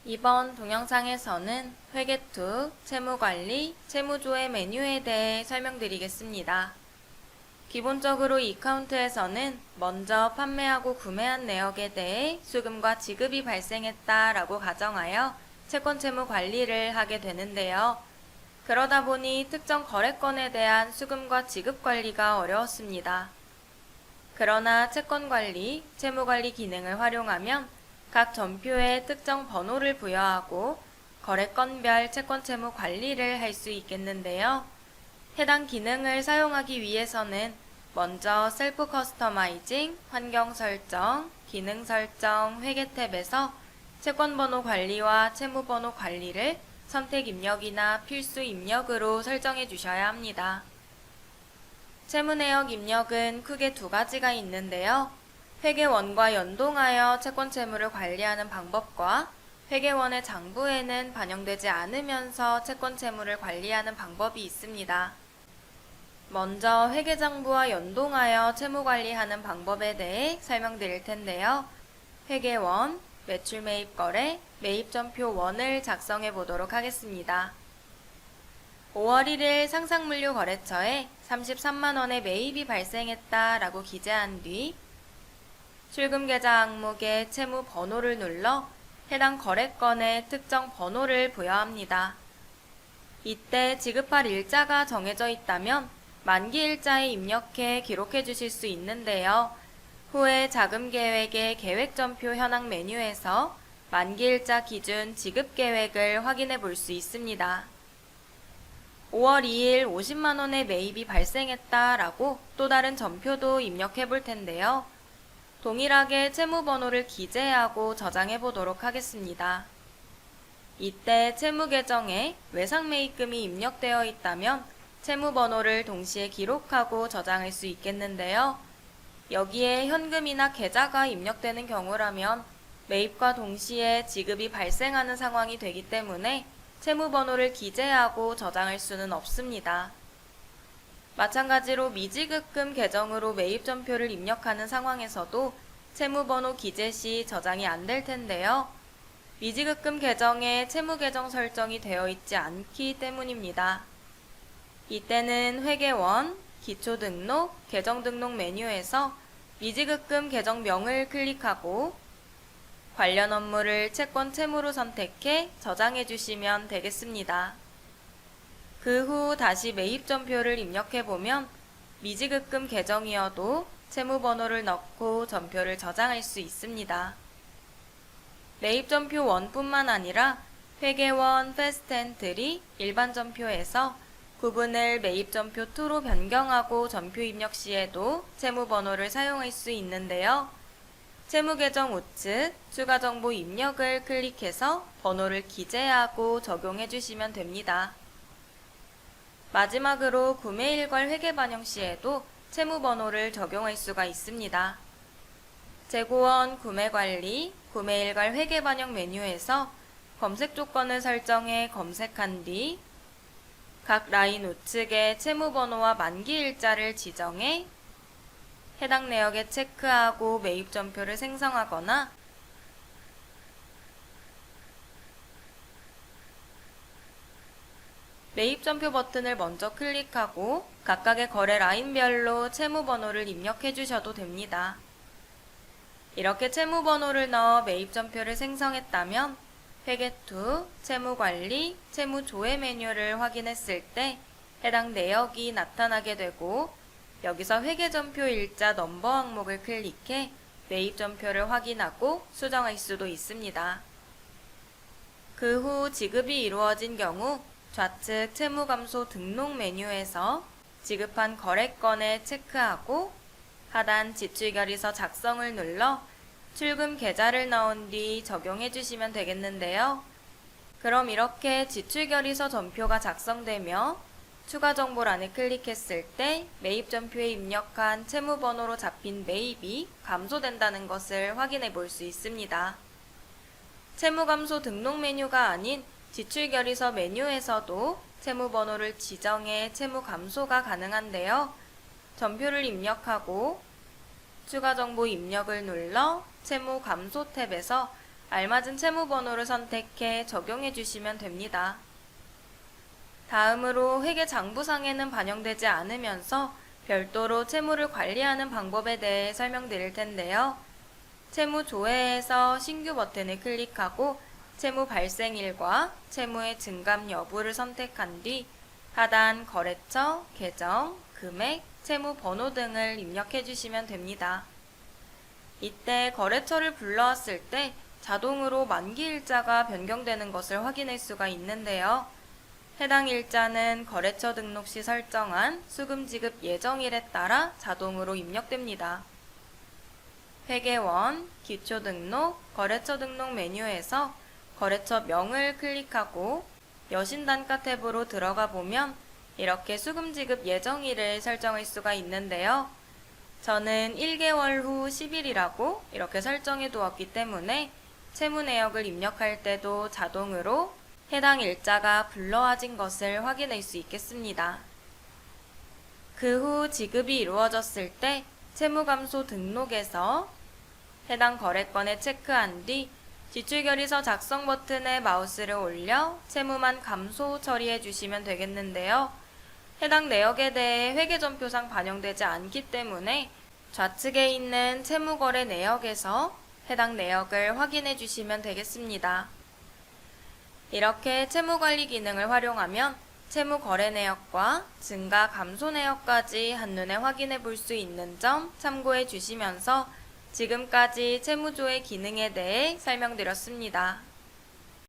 이번 동영상에서는 회계투, 채무관리, 채무조회 메뉴에 대해 설명드리겠습니다. 기본적으로 이 카운트에서는 먼저 판매하고 구매한 내역에 대해 수금과 지급이 발생했다라고 가정하여 채권 채무 관리를 하게 되는데요. 그러다 보니 특정 거래건에 대한 수금과 지급 관리가 어려웠습니다. 그러나 채권관리, 채무관리 기능을 활용하면 각 전표에 특정 번호를 부여하고 거래건별 채권 채무 관리를 할 수 있겠는데요. 해당 기능을 사용하기 위해서는 먼저 셀프 커스터마이징, 환경 설정, 기능 설정, 회계 탭에서 채권번호 관리와 채무번호 관리를 선택 입력이나 필수 입력으로 설정해 주셔야 합니다. 채무내역 입력은 크게 두 가지가 있는데요. 회계원과 연동하여 채권 채무를 관리하는 방법과 회계원의 장부에는 반영되지 않으면서 채권 채무를 관리하는 방법이 있습니다. 먼저 회계장부와 연동하여 채무 관리하는 방법에 대해 설명드릴 텐데요. 회계원, 매출 매입 거래, 매입전표 원을 작성해 보도록 하겠습니다. 5월 1일 상상물류 거래처에 33만원의 매입이 발생했다라고 기재한 뒤 출금 계좌 항목에 채무 번호를 눌러 해당 거래건에 특정 번호를 부여합니다. 이때 지급할 일자가 정해져 있다면 만기 일자에 입력해 기록해 주실 수 있는데요. 후에 자금 계획의 계획전표 현황 메뉴에서 만기 일자 기준 지급 계획을 확인해 볼 수 있습니다. 5월 2일 50만원의 매입이 발생했다라고 또 다른 전표도 입력해 볼 텐데요. 동일하게 채무번호를 기재하고 저장해 보도록 하겠습니다. 이때 채무 계정에 외상매입금이 입력되어 있다면 채무번호를 동시에 기록하고 저장할 수 있겠는데요. 여기에 현금이나 계좌가 입력되는 경우라면 매입과 동시에 지급이 발생하는 상황이 되기 때문에 채무번호를 기재하고 저장할 수는 없습니다. 마찬가지로 미지급금 계정으로 매입전표를 입력하는 상황에서도 채무번호 기재 시 저장이 안 될 텐데요. 미지급금 계정에 채무계정 설정이 되어 있지 않기 때문입니다. 이때는 회계원, 기초등록, 계정등록 메뉴에서 미지급금 계정명을 클릭하고 관련 업무를 채권 채무로 선택해 저장해 주시면 되겠습니다. 그 후 다시 매입전표를 입력해보면 미지급금 계정이어도 채무번호를 넣고 전표를 저장할 수 있습니다. 매입전표 1뿐만 아니라 회계원, 패스트엔트리, 일반전표에서 구분을 매입전표 2로 변경하고 전표 입력 시에도 채무번호를 사용할 수 있는데요. 채무계정 우측 추가정보 입력을 클릭해서 번호를 기재하고 적용해 주시면 됩니다. 마지막으로 구매일괄 회계반영 시에도 채무번호를 적용할 수가 있습니다. 재고원 구매관리, 구매일괄 회계반영 메뉴에서 검색 조건을 설정해 검색한 뒤 각 라인 우측에 채무번호와 만기일자를 지정해 해당 내역에 체크하고 매입전표를 생성하거나 매입전표 버튼을 먼저 클릭하고 각각의 거래 라인별로 채무번호를 입력해 주셔도 됩니다. 이렇게 채무번호를 넣어 매입전표를 생성했다면 회계투, 채무관리, 채무조회 메뉴를 확인했을 때 해당 내역이 나타나게 되고 여기서 회계전표 일자 넘버 항목을 클릭해 매입전표를 확인하고 수정할 수도 있습니다. 그 후 지급이 이루어진 경우 좌측 채무감소 등록 메뉴에서 지급한 거래건에 체크하고 하단 지출결의서 작성을 눌러 출금 계좌를 넣은 뒤 적용해 주시면 되겠는데요. 그럼 이렇게 지출결의서 전표가 작성되며 추가 정보란을 클릭했을 때 매입전표에 입력한 채무번호로 잡힌 매입이 감소된다는 것을 확인해 볼 수 있습니다. 채무감소 등록 메뉴가 아닌 지출결의서 메뉴에서도 채무번호를 지정해 채무 감소가 가능한데요. 전표를 입력하고 추가 정보 입력을 눌러 채무 감소 탭에서 알맞은 채무번호를 선택해 적용해 주시면 됩니다. 다음으로 회계장부상에는 반영되지 않으면서 별도로 채무를 관리하는 방법에 대해 설명드릴 텐데요. 채무 조회에서 신규 버튼을 클릭하고 채무 발생일과 채무의 증감 여부를 선택한 뒤 하단 거래처, 계정, 금액, 채무 번호 등을 입력해 주시면 됩니다. 이때 거래처를 불러왔을 때 자동으로 만기 일자가 변경되는 것을 확인할 수가 있는데요. 해당 일자는 거래처 등록 시 설정한 수금 지급 예정일에 따라 자동으로 입력됩니다. 회계원, 기초 등록, 거래처 등록 메뉴에서 거래처 명을 클릭하고 여신단가 탭으로 들어가 보면 이렇게 수금 지급 예정일을 설정할 수가 있는데요. 저는 1개월 후 10일이라고 이렇게 설정해 두었기 때문에 채무 내역을 입력할 때도 자동으로 해당 일자가 불러와진 것을 확인할 수 있겠습니다. 그 후 지급이 이루어졌을 때 채무감소 등록에서 해당 거래건에 체크한 뒤 지출결의서 작성 버튼에 마우스를 올려 채무만 감소 처리해 주시면 되겠는데요. 해당 내역에 대해 회계전표상 반영되지 않기 때문에 좌측에 있는 채무거래 내역에서 해당 내역을 확인해 주시면 되겠습니다. 이렇게 채무관리 기능을 활용하면 채무거래 내역과 증가 감소 내역까지 한눈에 확인해 볼 수 있는 점 참고해 주시면서 지금까지 채무조회 기능에 대해 설명드렸습니다.